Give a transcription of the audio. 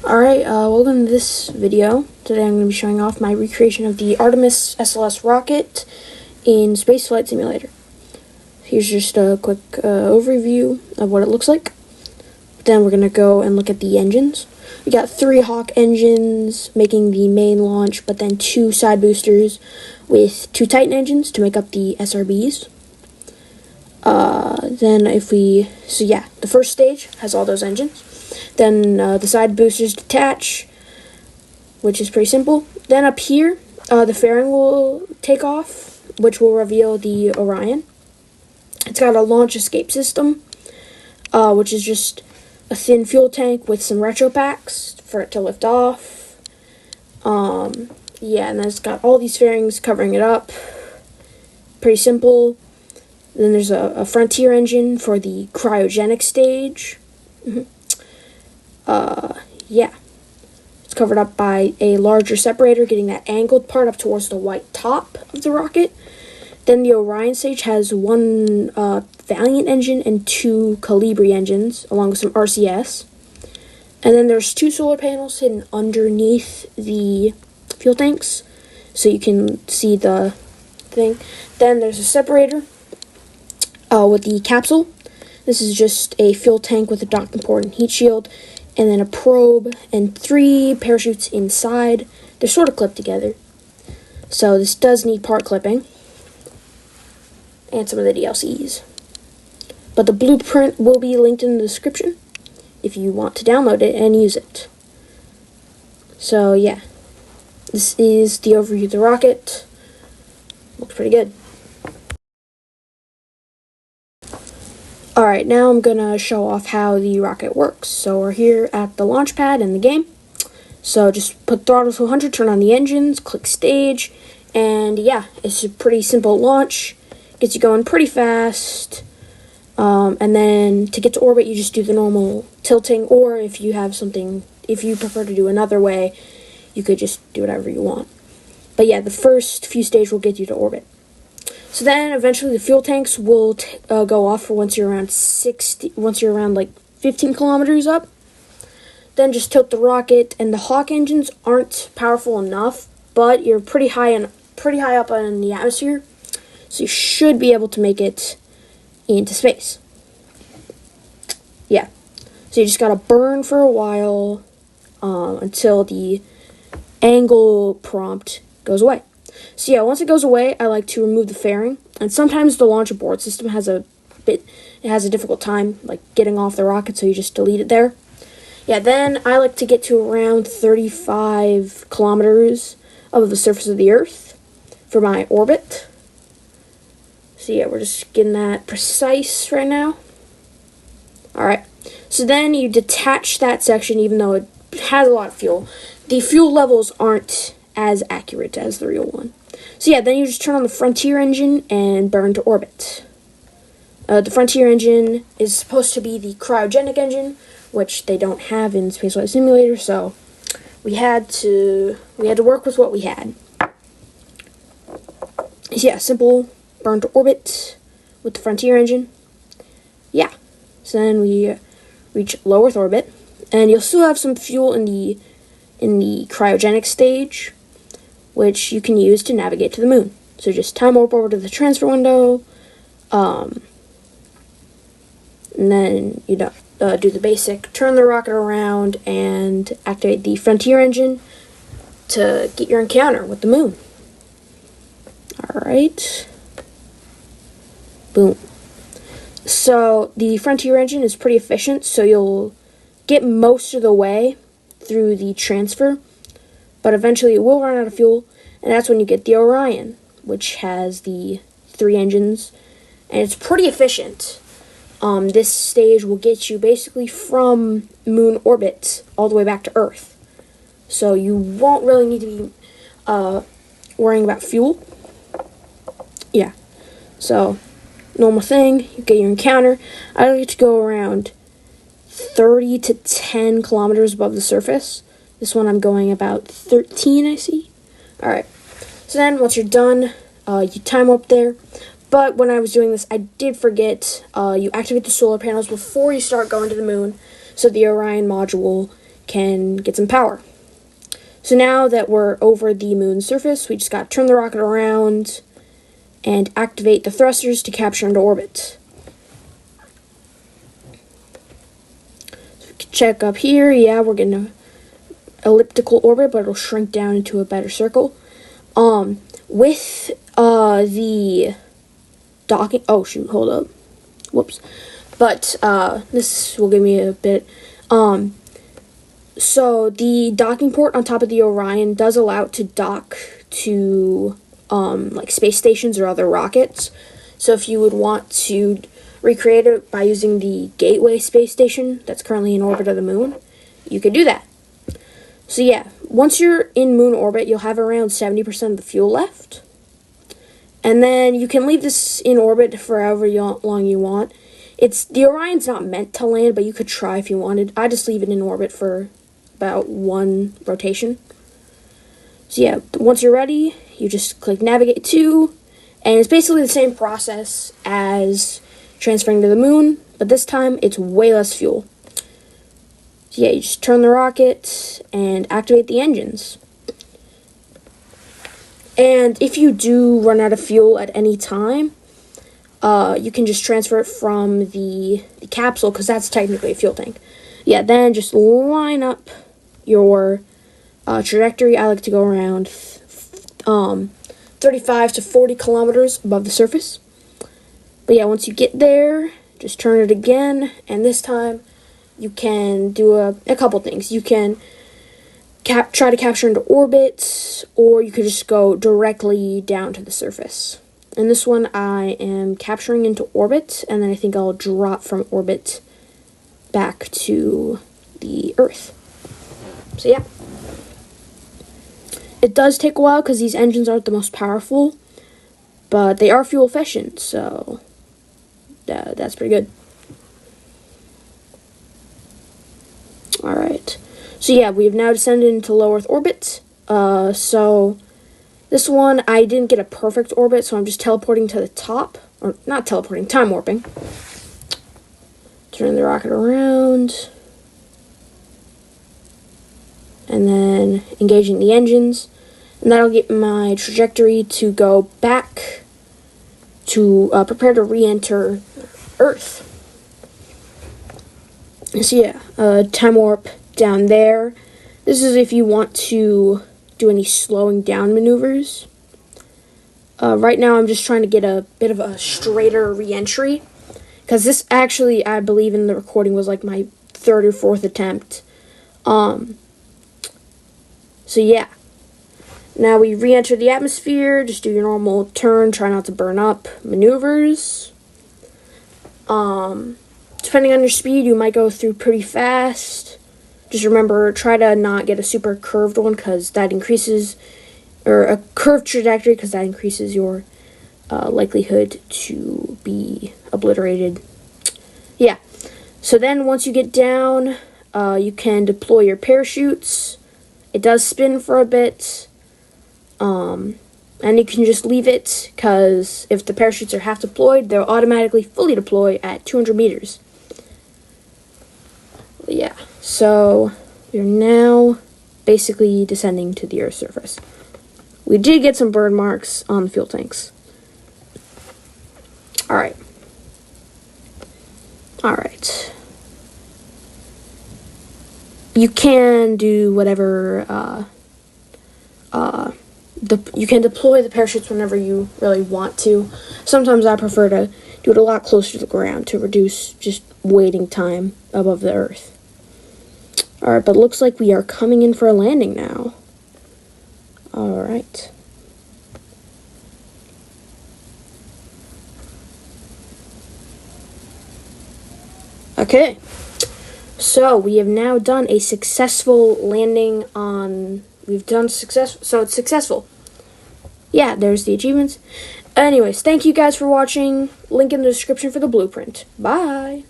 Alright, welcome to this video. Today I'm going to be showing off my recreation of the Artemis SLS rocket in Space Flight Simulator. Here's just a quick overview of what it looks like. Then we're going to go and look at the engines. We got 3 Hawk engines making the main launch, but then 2 side boosters with 2 Titan engines to make up the SRBs. The first stage has all those engines. Then the side boosters detach, which is pretty simple. Then up here, the fairing will take off, which will reveal the Orion. It's got a launch escape system, which is just a thin fuel tank with some retro packs for it to lift off. And then it's got all these fairings covering it up. Pretty simple. Then there's a Frontier engine for the cryogenic stage. It's covered up by a larger separator, getting that angled part up towards the white top of the rocket. Then the Orion stage has 1 Valiant engine and 2 Calibri engines, along with some RCS. And then there's 2 solar panels hidden underneath the fuel tanks, so you can see the thing. Then there's a separator with the capsule. This is just a fuel tank with a docking port and heat shield, and then a probe and 3 parachutes inside. They're sort of clipped together, so this does need part clipping, and some of the DLCs. But the blueprint will be linked in the description if you want to download it and use it. So yeah, this is the overview of the rocket. Looks pretty good. Alright, now I'm going to show off how the rocket works. So we're here at the launch pad in the game. So just put throttle to 100, turn on the engines, click stage, and yeah, it's a pretty simple launch. Gets you going pretty fast. And then to get to orbit, you just do the normal tilting, or if you prefer to do another way, you could just do whatever you want. But yeah, the first few stages will get you to orbit. So then eventually the fuel tanks will go off for once you're around 15 kilometers up. Then just tilt the rocket, and the Hawk engines aren't powerful enough, but you're pretty high up in the atmosphere, so you should be able to make it into space. Yeah, so you just gotta burn for a while until the angle prompt goes away. So yeah, once it goes away, I like to remove the fairing, and sometimes the launch abort system has a difficult time like getting off the rocket, so you just delete it there. Yeah, then I like to get to around 35 kilometers above the surface of the Earth for my orbit. So yeah, we're just getting that precise right now. Alright, so then you detach that section, even though it has a lot of fuel. The fuel levels aren't as accurate as the real one. So yeah, then you just turn on the Frontier engine and burn to orbit. The Frontier engine is supposed to be the cryogenic engine, which they don't have in Space Flight Simulator, so we had to work with what we had. So yeah, simple burn to orbit with the Frontier engine. Yeah, so then we reach low Earth orbit, and you'll still have some fuel in the cryogenic stage, which you can use to navigate to the moon. So just time warp over to the transfer window, and then do the basic turn the rocket around and activate the Frontier engine to get your encounter with the moon. Alright. Boom. So the Frontier engine is pretty efficient, so you'll get most of the way through the transfer, but eventually it will run out of fuel, and that's when you get the Orion, which has the 3 engines, and it's pretty efficient. This stage will get you basically from moon orbit all the way back to Earth, so you won't really need to be worrying about fuel. Yeah, so normal thing, you get your encounter. I like to go around 30 to 10 kilometers above the surface. This one I'm going about 13, I see. Alright, so then once you're done, you time warp there. But when I was doing this, I did forget you activate the solar panels before you start going to the moon, so the Orion module can get some power. So now that we're over the moon's surface, we just got to turn the rocket around and activate the thrusters to capture into orbit. So we can check up here. Yeah, we're getting an elliptical orbit, but it'll shrink down into a better circle. With the docking, oh shoot, hold up, whoops. But this will give me a bit. So the docking port on top of the Orion does allow it to dock to like space stations or other rockets. So if you would want to recreate it by using the Gateway space station that's currently in orbit of the moon, you could do that. So yeah, once you're in moon orbit, you'll have around 70% of the fuel left. And then you can leave this in orbit for however long you want. The Orion's not meant to land, but you could try if you wanted. I just leave it in orbit for about 1 rotation. So yeah, once you're ready, you just click navigate to, and it's basically the same process as transferring to the moon, but this time it's way less fuel. So yeah, you just turn the rocket and activate the engines. And if you do run out of fuel at any time, you can just transfer it from the capsule, because that's technically a fuel tank. Yeah, then just line up your trajectory. I like to go around 35 to 40 kilometers above the surface. But yeah, once you get there, just turn it again, and this time you can do a couple things. You can try to capture into orbit, or you could just go directly down to the surface. In this one, I am capturing into orbit, and then I think I'll drop from orbit back to the Earth. So yeah. It does take a while because these engines aren't the most powerful, but they are fuel efficient, so that's pretty good. Alright. So yeah, we have now descended into low Earth orbit. So this one, I didn't get a perfect orbit, so I'm just teleporting to the top. Or not teleporting, time warping. Turn the rocket around. And then engaging the engines. And that'll get my trajectory to go back to prepare to re-enter Earth. So yeah, time warp down there. This is if you want to do any slowing down maneuvers. Right now I'm just trying to get a bit of a straighter re-entry, because this actually, I believe in the recording, was like my 3rd or 4th attempt. So yeah, now we re-enter the atmosphere. Just do your normal turn, try not to burn up maneuvers. Depending on your speed, you might go through pretty fast. Just remember, try to not get a super curved one, because that increases, or a curved trajectory, because that increases your likelihood to be obliterated. Yeah, so then once you get down, you can deploy your parachutes. It does spin for a bit, and you can just leave it, because if the parachutes are half deployed, they'll automatically fully deploy at 200 meters. Yeah, so we're now basically descending to the Earth's surface. We did get some burn marks on the fuel tanks. Alright. You can do whatever, you can deploy the parachutes whenever you really want to. Sometimes I prefer to do it a lot closer to the ground to reduce just waiting time above the Earth. Alright, but it looks like we are coming in for a landing now. Alright. Okay. So, we have now done a successful landing on... So it's successful. Yeah, there's the achievements. Anyways, thank you guys for watching. Link in the description for the blueprint. Bye!